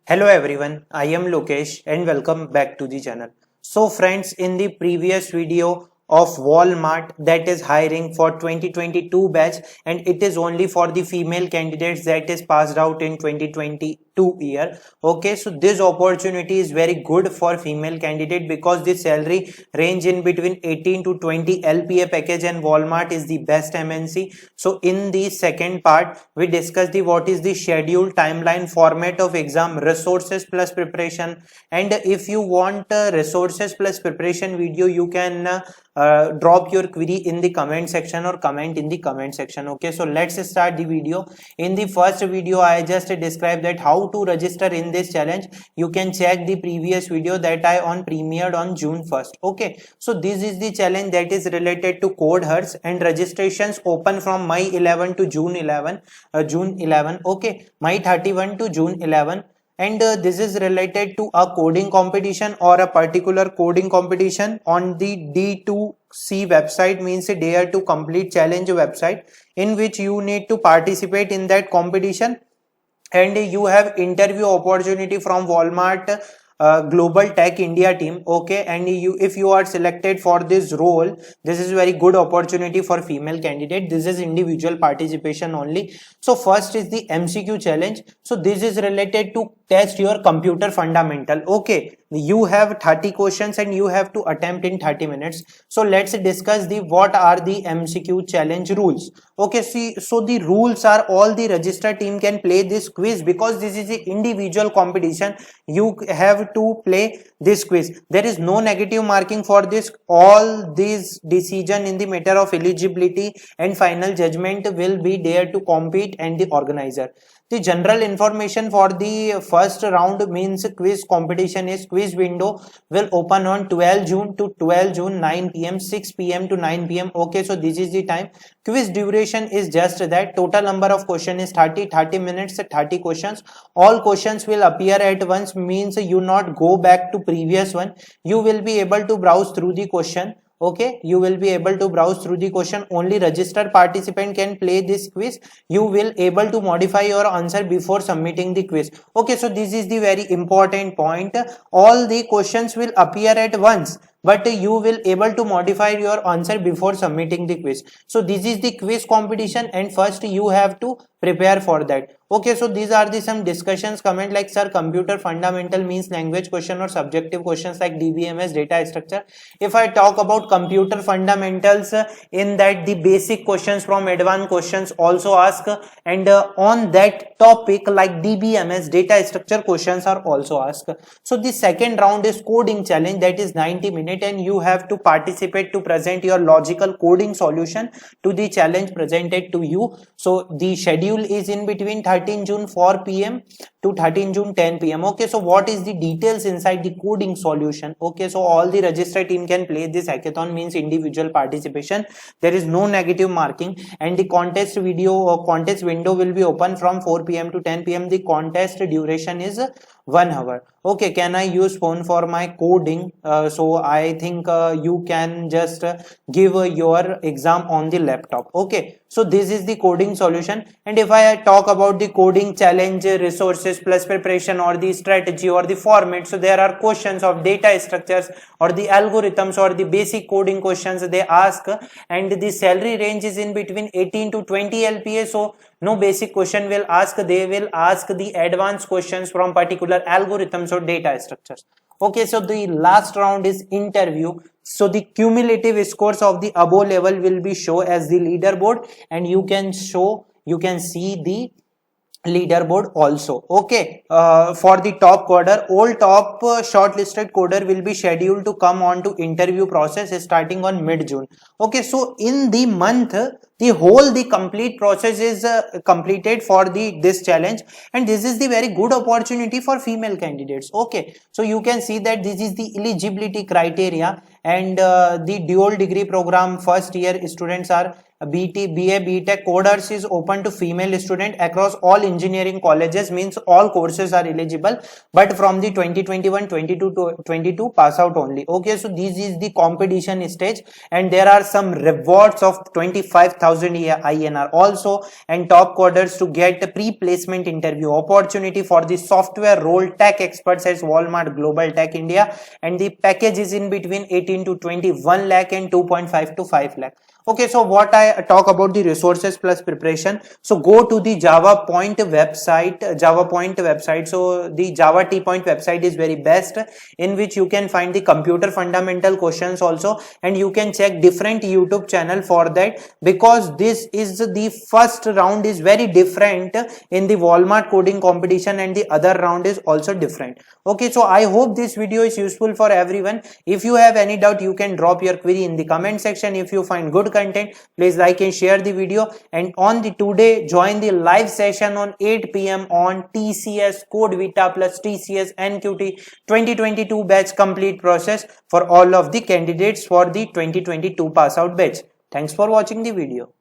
Hello everyone, I am Lokesh and welcome back to the channel. So friends, in the previous video of Walmart that is hiring for 2022 batch and it is only for the female candidates that is passed out in 2022 year. Okay, so this opportunity is very good for female candidate because the salary range in between 18 to 20 LPA package and Walmart is the best MNC. So in the second part, we discuss the what is the schedule, timeline, format of exam, resources plus preparation. And if you want resources plus preparation video, you can drop your query in the comment section or comment in the comment section. Okay, so let's start the video. In the first video, I just described that how to register in this challenge. You can check the previous video that I premiered on June 1st. Okay, so this is the challenge that is related to code hertz and registrations open from May 11 to June 11. Okay, May 31 to June 11. And this is related to a coding competition or a particular coding competition on the D2C website, means a dare to complete challenge website, in which you need to participate in that competition and you have interview opportunity from Walmart Global Tech India team. Okay, and if you are selected for this role, this is very good opportunity for female candidate. This is individual participation only. So first is the MCQ challenge. So this is related to test your computer fundamental. Okay, you have 30 questions and you have to attempt in 30 minutes. So let's discuss the what are the MCQ challenge rules. Okay, see, so the rules are all the registered team can play this quiz because this is an individual competition. You have to play this quiz. There is no negative marking for this. All these decision in the matter of eligibility and final judgment will be there to compete and the organizer. The general information for the first round means quiz competition is quiz window will open on 12 June to 12 June 9 pm 6 pm to 9 pm. Okay, so this is the time. Quiz duration is just that. Total number of question is 30 minutes, 30 questions. All questions will appear at once, means you not go back to previous one. You will be able to browse through the question. Okay, you will be able to browse through the question. Only registered participant can play this quiz. You will able to modify your answer before submitting the quiz. Okay, so this is the very important point. All the questions will appear at once, but you will able to modify your answer before submitting the quiz. So this is the quiz competition and first you have to prepare for that. Okay, so these are the some discussions. Comment like, sir, computer fundamental means language question or subjective questions like DBMS, data structure. If I talk about computer fundamentals, in that the basic questions from advanced questions also ask, and on that topic like DBMS, data structure questions are also asked. So the second round is coding challenge, that is 90 minutes, and you have to participate to present your logical coding solution to the challenge presented to you. So the schedule is in between 13 June 4 pm to 13 June 10 pm. Okay, so what is the details inside the coding solution? Okay, so all the registered team can play this hackathon, means individual participation. There is no negative marking, and the contest video or contest window will be open from 4 pm to 10 pm. The contest duration is 1 hour. Okay, can I use phone for my coding? So I think you can just give your exam on the laptop. Okay, so this is the coding solution. And if I talk about the coding challenge, resources plus preparation or the strategy or the format, so there are questions of data structures or the algorithms or the basic coding questions they ask, and the salary range is in between 18 to 20 LPA. So no basic question will ask, they will ask the advanced questions from particular algorithms or data structures. Okay, so the last round is interview. So the cumulative scores of the above level will be shown as the leaderboard, and you can see the leaderboard also. Okay, for the top coder, all top shortlisted coder will be scheduled to come on to interview process starting on mid-June. Okay, so in the month, the complete process is completed for this challenge, and this is the very good opportunity for female candidates. Okay, so you can see that this is the eligibility criteria, and the dual degree program first year students are BT, BA, BTech coders is open to female student across all engineering colleges, means all courses are eligible, but from the 2021 22 to 22 pass out only. Okay, so this is the competition stage, and there are some rewards of 25,000 INR also, and top coders to get a pre-placement interview opportunity for the software role tech experts as Walmart Global Tech India, and the package is in between 18 to 21 lakh and 2.5 to 5 lakh. Okay, so what I talk about the resources plus preparation. So go to the Java Point website, So the Java T Point website is very best, in which you can find the computer fundamental questions also, and you can check different YouTube channel for that, because this is the first round is very different in the Walmart coding competition, and the other round is also different. Okay, so I hope this video is useful for everyone. If you have any doubt, you can drop your query in the comment section. If you find good content, please like and share the video, and on the today join the live session on 8 p.m. on TCS Code Vita plus TCS NQT 2022 batch complete process for all of the candidates for the 2022 pass out batch. Thanks for watching the video.